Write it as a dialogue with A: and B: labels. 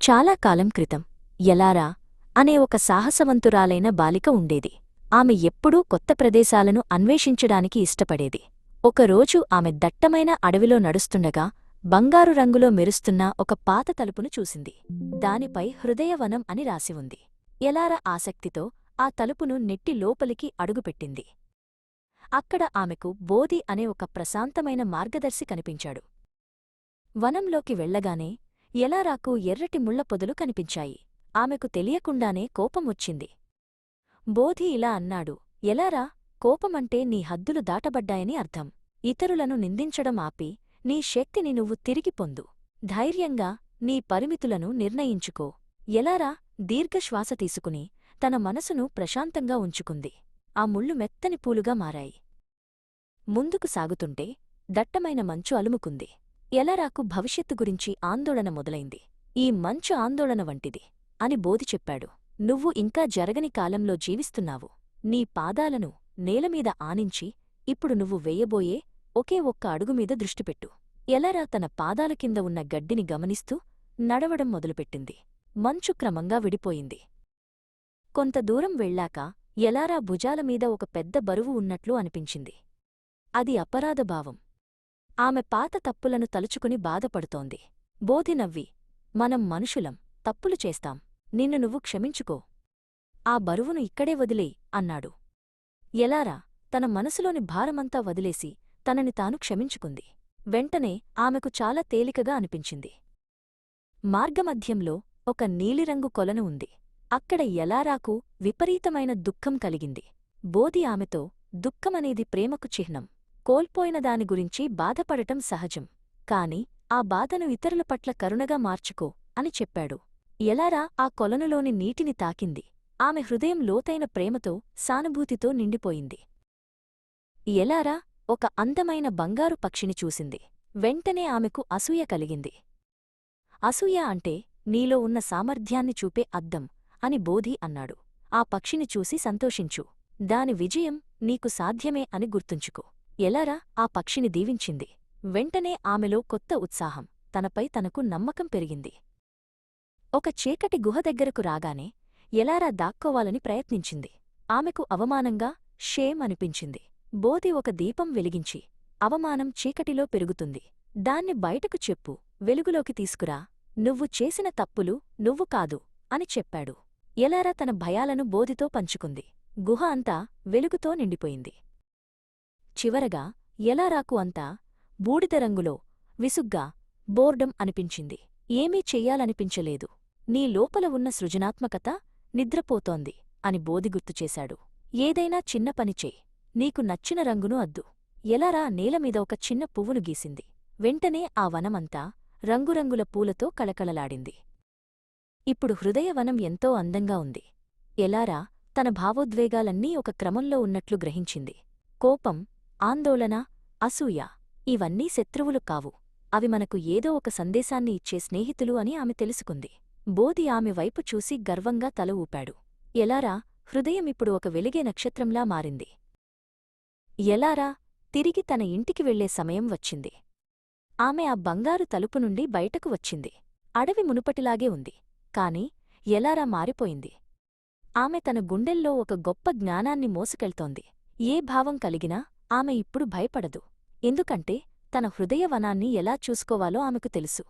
A: చాలా కాలం క్రితం ఎలారా అనే ఒక సాహసవంతురాలైన బాలిక ఉండేది. ఆమె ఎప్పుడూ కొత్త ప్రదేశాలను అన్వేషించడానికి ఇష్టపడేది. ఒకరోజు ఆమె దట్టమైన అడవిలో నడుస్తుండగా బంగారు రంగులో మెరుస్తున్న ఒక పాత తలుపును చూసింది. దానిపై హృదయవనం అని రాసి ఉంది. ఎలారా ఆసక్తితో ఆ తలుపును నెట్టి లోపలికి అడుగుపెట్టింది. అక్కడ ఆమెకు బోధి అనే ఒక ప్రశాంతమైన మార్గదర్శి కనిపించాడు. వనంలోకి వెళ్లగానే ఎలారాకు ఎర్రటి ముళ్లపొదలు కనిపించాయి. ఆమెకు తెలియకుండానే కోపమొచ్చింది. బోధి ఇలా అన్నాడు, ఎలారా, కోపమంటే నీ హద్దులు దాటబడ్డాయని అర్థం. ఇతరులను నిందించడం ఆపి నీ శక్తిని నువ్వు తిరిగి పొందు. ధైర్యంగా నీ పరిమితులను నిర్ణయించుకో. ఎలారా దీర్ఘశ్వాస తీసుకుని తన మనసును ప్రశాంతంగా ఉంచుకుంది. ఆ ముళ్ళు మెత్తని పూలుగా మారాయి. ముందుకు సాగుతుంటే దట్టమైన మంచు అలుముకుంది. ఎలారాకు భవిష్యత్తు గురించి ఆందోళన మొదలైంది. ఈ మంచు ఆందోళన వంటిది అని బోధి చెప్పాడు. నువ్వు ఇంకా జరగని కాలంలో జీవిస్తున్నావు. నీ పాదాలను నేలమీద ఆనించి ఇప్పుడు నువ్వు వేయబోయే ఒకే ఒక్క అడుగుమీద దృష్టిపెట్టు. ఎలారా తన పాదాల కింద ఉన్న గడ్డిని గమనిస్తూ నడవడం మొదలుపెట్టింది. మంచు క్రమంగా విడిపోయింది. కొంత దూరం వెళ్లాక ఎలారా భుజాలమీద ఒక పెద్ద బరువు ఉన్నట్లు అనిపించింది. అది అపరాధభావం. ఆమె పాత తప్పులను తలుచుకుని బాధపడుతోంది. బోధి నవ్వి, మనం మనుషులం, తప్పులు చేస్తాం. నిన్ను నువ్వు క్షమించుకో. ఆ బరువును ఇక్కడే వదిలేయ్ అన్నాడు. ఎలారా తన మనసులోని భారమంతా వదిలేసి తనని తాను క్షమించుకుంది. వెంటనే ఆమెకు చాలా తేలికగా అనిపించింది. మార్గమధ్యంలో ఒక నీలిరంగు కొలను ఉంది. అక్కడ ఎలారాకు విపరీతమైన దుఃఖం కలిగింది. బోధి ఆమెతో, దుఃఖమనేది ప్రేమకు చిహ్నం. కోల్పోయిన దాని గురించి బాధపడటం సహజం. కాని ఆ బాధను ఇతరుల పట్ల కరుణగా మార్చుకో అని చెప్పాడు. ఎలారా ఆ కొలనులోని నీటిని తాకింది. ఆమె హృదయం లోతైన ప్రేమతో, సానుభూతితో నిండిపోయింది. ఎలారా ఒక అందమైన బంగారు పక్షిని చూసింది. వెంటనే ఆమెకు అసూయ కలిగింది. అసూయ అంటే నీలో ఉన్న సామర్థ్యాన్ని చూపే అద్దం అని బోధి అన్నాడు. ఆ పక్షిని చూసి సంతోషించు. దాని విజయం నీకు సాధ్యమే అని గుర్తుంచుకో. ఎలారా ఆ పక్షిని దీవించింది. వెంటనే ఆమెలో కొత్త ఉత్సాహం, తనపై తనకు నమ్మకం పెరిగింది. ఒక చీకటి గుహ దగ్గరకు రాగానే ఎలారా దాక్కోవాలని ప్రయత్నించింది. ఆమెకు అవమానంగా షేమ్ అనిపించింది. బోధి ఒక దీపం వెలిగించి, అవమానం చీకటిలో పెరుగుతుంది. దాన్ని బయటకు చెప్పు, వెలుగులోకి తీసుకురా. నువ్వు చేసిన తప్పులు నువ్వు కాదు అని చెప్పాడు. ఎలారా తన భయాలను బోధితో పంచుకుంది. గుహ అంతా వెలుగుతో నిండిపోయింది. చివరగా ఎలారాకు అంతా బూడిద రంగులో, విసుగ్గా, బోర్డం అనిపించింది. ఏమీ చెయ్యాలనిపించలేదు. నీ లోపల ఉన్న సృజనాత్మకత నిద్రపోతోంది అని బోధి గుర్తుచేశాడు. ఏదైనా చిన్న పని చెయ్. నీకు నచ్చిన రంగును అద్దు. ఎలారా నేలమీద ఒక చిన్న పువ్వును గీసింది. వెంటనే ఆ వనమంతా రంగురంగుల పూలతో కళకళలాడింది. ఇప్పుడు హృదయవనం ఎంతో అందంగా ఉంది. ఎలారా తన భావోద్వేగాలన్నీ ఒక క్రమంలో ఉన్నట్లు గ్రహించింది. కోపం, ఆందోళన, అసూయ ఇవన్నీ శత్రువులు కావు. అవి మనకు ఏదో ఒక సందేశాన్ని ఇచ్చే స్నేహితులు అని ఆమె తెలుసుకుంది. బోధి ఆమె వైపు చూసి గర్వంగా తల ఊపాడు. ఎలారా హృదయమిప్పుడు ఒక వెలిగే నక్షత్రంలా మారింది. ఎలారా తిరిగి తన ఇంటికి వెళ్లే సమయం వచ్చింది. ఆమె ఆ బంగారు తలుపు నుండి బయటకు వచ్చింది. అడవి మునుపటిలాగే ఉంది. కాని ఎలారా మారిపోయింది. ఆమె తన గుండెల్లో ఒక గొప్ప జ్ఞానాన్ని మోసుకెళ్తోంది. ఏ భావం కలిగినా ఆమె ఇప్పుడు భయపడదు. ఎందుకంటే తన హృదయవనాన్ని ఎలా చూసుకోవాలో ఆమెకు తెలుసు.